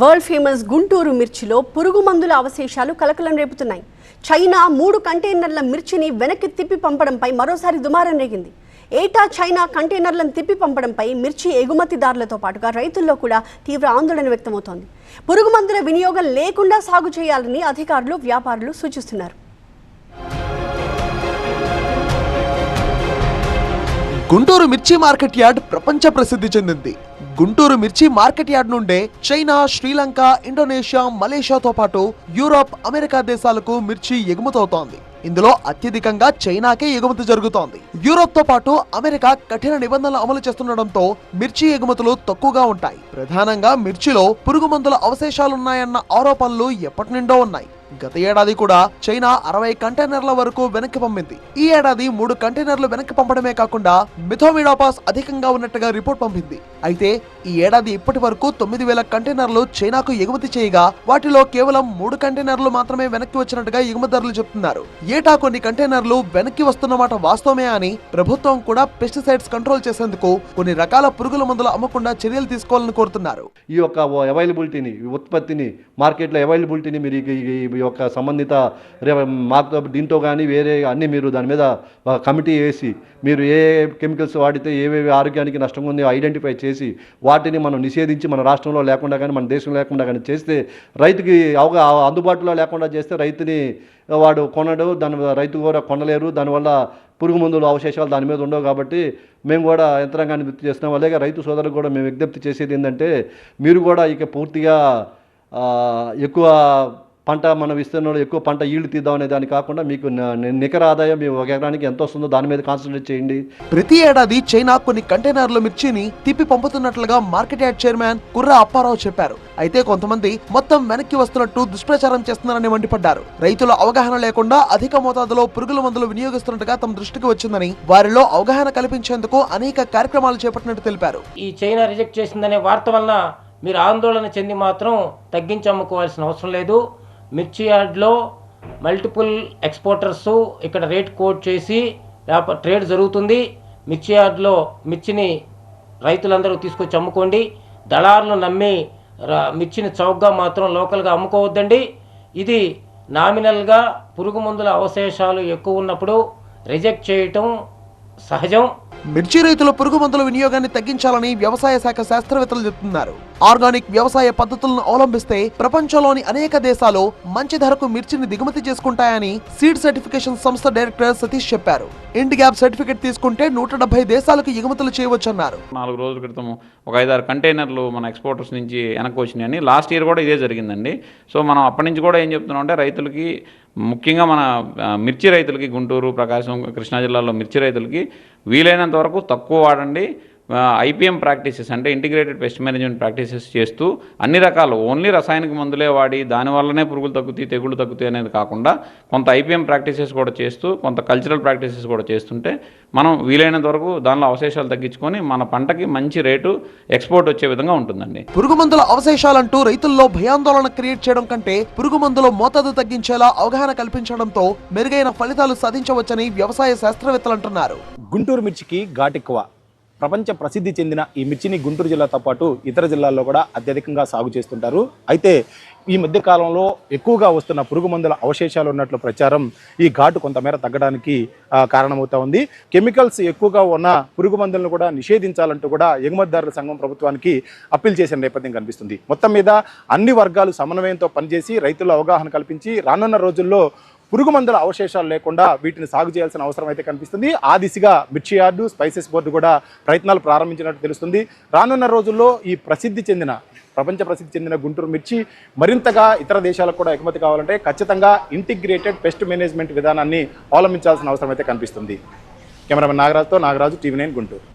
World famous Guntur మిర్చిలో పురుగు మందుల అవశేషాలు కలకలం రేపుతున్నాయి. చైనా 3 కంటైనర్ల మిర్చిని వెనక్కి తిప్పి పంపడంపై మరోసారి దుమారం రేగింది. ఏటా చైనా కంటైనర్లను తిప్పి పంపడంపై మిర్చి ఎగుమతిదారులతో పాటుగా రైతుల్లో కూడా తీవ్ర ఆందోళన వ్యక్తమవుతోంది. పురుగు మందుల వినియోగం లేకుండా సాగు చేయాలని అధికారులు, వ్యాపారులు సూచిస్తున్నారు. గుంటూరు మిర్చి మార్కెట్ యార్డ్ ప్రపంచ ప్రసిద్ధి చెందింది. గుంటూరు మిర్చి మార్కెట్ యార్డ్ నుండే చైనా, శ్రీలంక, ఇండోనేషియా, మలేషియాతో పాటు యూరోప్, అమెరికా దేశాలకు మిర్చి ఎగుమతవుతోంది. ఇందులో అత్యధికంగా చైనాకే ఎగుమతి జరుగుతోంది. యూరోప్ తో పాటు అమెరికా కఠిన నిబంధనలు అమలు చేస్తుండటంతో మిర్చి ఎగుమతులు తక్కువగా ఉంటాయి. ప్రధానంగా మిర్చిలో పురుగు మందుల అవశేషాలున్నాయన్న ఆరోపణలు ఎప్పటి నుండో ఉన్నాయి. గత ఏడాది కూడా చైనా 60 కంటైనర్ల వరకు వెనక్కి పంపింది. ఈ ఏడాది 3 కంటైనర్లు వెనక్కి పంపడమే కాకుండా మిథోమిడాపాస్ అధికంగా ఉన్నట్టుగా రిపోర్ట్ పంపింది. అయితే ఈ ఏడాది ఇప్పటి వరకు 9,000 కంటైనర్లు చైనాకు ఎగుమతి చేయగా వాటిలో కేవలం 3 కంటైనర్లు మాత్రమే వెనక్కి వచ్చినట్టుగా ఎగుమతిదారులు చెప్తున్నారు. ఏటా కొన్ని కంటైనర్లు వెనక్కి వస్తున్నమాట వాస్తవమే అని ప్రభుత్వం కూడా పెస్టిసైడ్స్ కంట్రోల్ చేసేందుకు కొన్ని రకాల పురుగుల మందులు అమ్మకుండా చర్యలు తీసుకోవాలని కోరుతున్నారు. ఈ యొక్క అవైలబిలిటీని, ఉత్పత్తిని, మార్కెట్లో అవైలబిలిటీని మీరు ఈ యొక్క సంబంధిత మాకు దీంతో కానీ వేరే అన్నీ మీరు దాని మీద కమిటీ వేసి మీరు ఏ కెమికల్స్ వాడితే ఏవేవి ఆరోగ్యానికి నష్టంగా ఉందో ఐడెంటిఫై చేసి వాటిని మనం నిషేధించి మన రాష్ట్రంలో లేకుండా కానీ మన దేశంలో లేకుండా కానీ చేస్తే రైతుకి అందుబాటులో లేకుండా చేస్తే రైతుని వాడు కొనడు, దాని రైతు కూడా కొనలేరు. దానివల్ల పురుగు మందులు అవశేషాలు దాని మీద ఉండవు. కాబట్టి మేము కూడా యంత్రాంగాన్ని విజ్ఞప్తి చేస్తున్నాం. అలాగే రైతు సోదరులకు కూడా మేము విజ్ఞప్తి చేసేది ఏంటంటే మీరు కూడా ఇక పూర్తిగా ఎక్కువ పంట మన విస్తీర్ణంలో ఎక్కువ పంట ఈల్డ్ తీద్దాం అనే దాని కాకుండా మీకు నికర ఆదాయం మీ ఒక ఎకరానికి ఎంత వస్తుందో దాని మీద కాన్సన్ట్రేట్ చేయండి. ప్రతి ఏడాది చైనా కొన్ని కంటైనర్ల మిర్చిని తిప్పి పంపుతున్నట్లుగా మార్కెట్ యార్డ్ చైర్మన్ కుర్రా అప్పారావు చెప్పారు. అయితే కొంతమంది మొత్తం వెనక్కి వస్తున్నట్టు దుష్ప్రచారం చేస్తున్నారని మండిపడ్డారు. రైతుల అవగాహన లేకుండా అధిక మోతాదులో పురుగుల మందులు వినియోగిస్తున్నట్టుగా తమ దృష్టికి వచ్చిందని వారిలో అవగాహన కల్పించేందుకు అనేక కార్యక్రమాలు చేపట్టినట్టు తెలిపారు. ఈ చైనా రిజెక్ట్ చేసిందనే వార్త వల్ల మీరు ఆందోళన చెంది మాత్రం తగ్గించి అమ్ముకోవాల్సిన అవసరం లేదు. మిర్చి యార్డ్లో మల్టిపుల్ ఎక్స్పోర్టర్స్ ఇక్కడ రేట్ కోట్ చేసి ట్రేడ్ జరుగుతుంది. మిర్చి యార్డ్లో మిర్చిని రైతులందరూ తీసుకొచ్చి అమ్ముకోండి. దళారులు నమ్మి మిర్చిని చౌకగా మాత్రం లోకల్గా అమ్ముకోవద్దండి. ఇది నామినల్గా పురుగు మందుల అవశేషాలు ఎక్కువ ఉన్నప్పుడు రిజెక్ట్ చేయటం సహజం. మిర్చి రైతుల పురుగు మందుల వినియోగాన్ని తగ్గించాలని వ్యవసాయ శాఖ శాస్త్రవేత్తలు చెబుతున్నారు. ఆర్గానిక్ వ్యవసాయ పద్ధతులను అవలంబిస్తే ప్రపంచంలోని అనేక దేశాలు మంచి ధరకు మిర్చిని దిగుమతి చేసుకుంటాయని సీడ్ సర్టిఫికేషన్ సంస్థ డైరెక్టర్ సతీష్ చెప్పారు. ఇండి గ్యాప్ సర్టిఫికేట్ తీసుకుంటే 170 దేశాలకు ఎగుమతులు చేయవచ్చన్నారు. 4 రోజుల క్రితం ఒక 5-6 కంటైనర్లు మన ఎక్స్పోర్టర్స్ నుంచి వెనక్కి వచ్చినాయని లాస్ట్ ఇయర్ కూడా ఇదే జరిగిందండి. సో మనం అప్పటి నుంచి కూడా ఏం చెప్తున్నాం అంటే రైతులకి, ముఖ్యంగా మన మిర్చి రైతులకి, గుంటూరు, ప్రకాశం, కృష్ణా జిల్లాలో మిర్చి రైతులకి వీలైనంత వరకు తక్కువ వాడండి. ఐపీఎం ప్రాక్టీసెస్ అంటే ఇంటిగ్రేటెడ్ పెస్ట్ మేనేజ్మెంట్ ప్రాక్టీసెస్ చేస్తూ అన్ని రకాలు ఓన్లీ రసాయనిక మందులే వాడి దానివల్లనే పురుగులు తగ్గుతాయి, తెగుళ్ళు తగ్గుతాయి అనేది కాకుండా కొంత ఐపీఎం ప్రాక్టీసెస్ కూడా చేస్తూ కొంత కల్చరల్ ప్రాక్టీసెస్ కూడా చేస్తుంటే మనం వీలైనంత వరకు దానిలో అవశేషాలు తగ్గించుకొని మన పంటకి మంచి రేటు ఎక్స్పోర్ట్ వచ్చే విధంగా ఉంటుందండి. పురుగు మందుల అవశేషాలంటూ రైతుల్లో భయాందోళన క్రియేట్ చేయడం కంటే పురుగు మందుల మోతాదు తగ్గించేలా అవగాహన కల్పించడంతో మెరుగైన ఫలితాలు సాధించవచ్చని వ్యవసాయ శాస్త్రవేత్తలు అంటున్నారు. గుంటూరు మిర్చికి ఘాటెక్కువ. ప్రపంచ ప్రసిద్ధి చెందిన ఈ మిర్చిని గుంటూరు జిల్లాతో పాటు ఇతర జిల్లాల్లో కూడా అత్యధికంగా సాగు చేస్తుంటారు. అయితే ఈ మధ్య కాలంలో ఎక్కువగా వస్తున్న పురుగు మందుల అవశేషాలు ఉన్నట్లు ప్రచారం ఈ ఘాటు కొంతమేర తగ్గడానికి కారణమవుతా ఉంది. కెమికల్స్ ఎక్కువగా ఉన్న పురుగు మందులను కూడా నిషేధించాలంటూ కూడా ఎగుమతిదారుల సంఘం ప్రభుత్వానికి అప్పీల్ చేసిన నేపథ్యం కనిపిస్తుంది. మొత్తం మీద అన్ని వర్గాలు సమన్వయంతో పనిచేసి రైతుల అవగాహన కల్పించి రానున్న రోజుల్లో పురుగు మందుల అవశేషాలు లేకుండా వీటిని సాగు చేయాల్సిన అవసరం అయితే కనిపిస్తుంది. ఆ దిశగా మిర్చి యార్డు, స్పైసెస్ బోర్డు కూడా ప్రయత్నాలు ప్రారంభించినట్టు తెలుస్తుంది. రానున్న రోజుల్లో ఈ ప్రపంచ ప్రసిద్ధి చెందిన గుంటూరు మిర్చి మరింతగా ఇతర దేశాలకు కూడా ఎగుమతి కావాలంటే ఖచ్చితంగా ఇంటిగ్రేటెడ్ పెస్ట్ మేనేజ్మెంట్ విధానాన్ని అవలంబించాల్సిన అవసరం అయితే కనిపిస్తుంది. కెమెరామెన్ నాగరాజుతో నాగరాజు, TV9 గుంటూరు.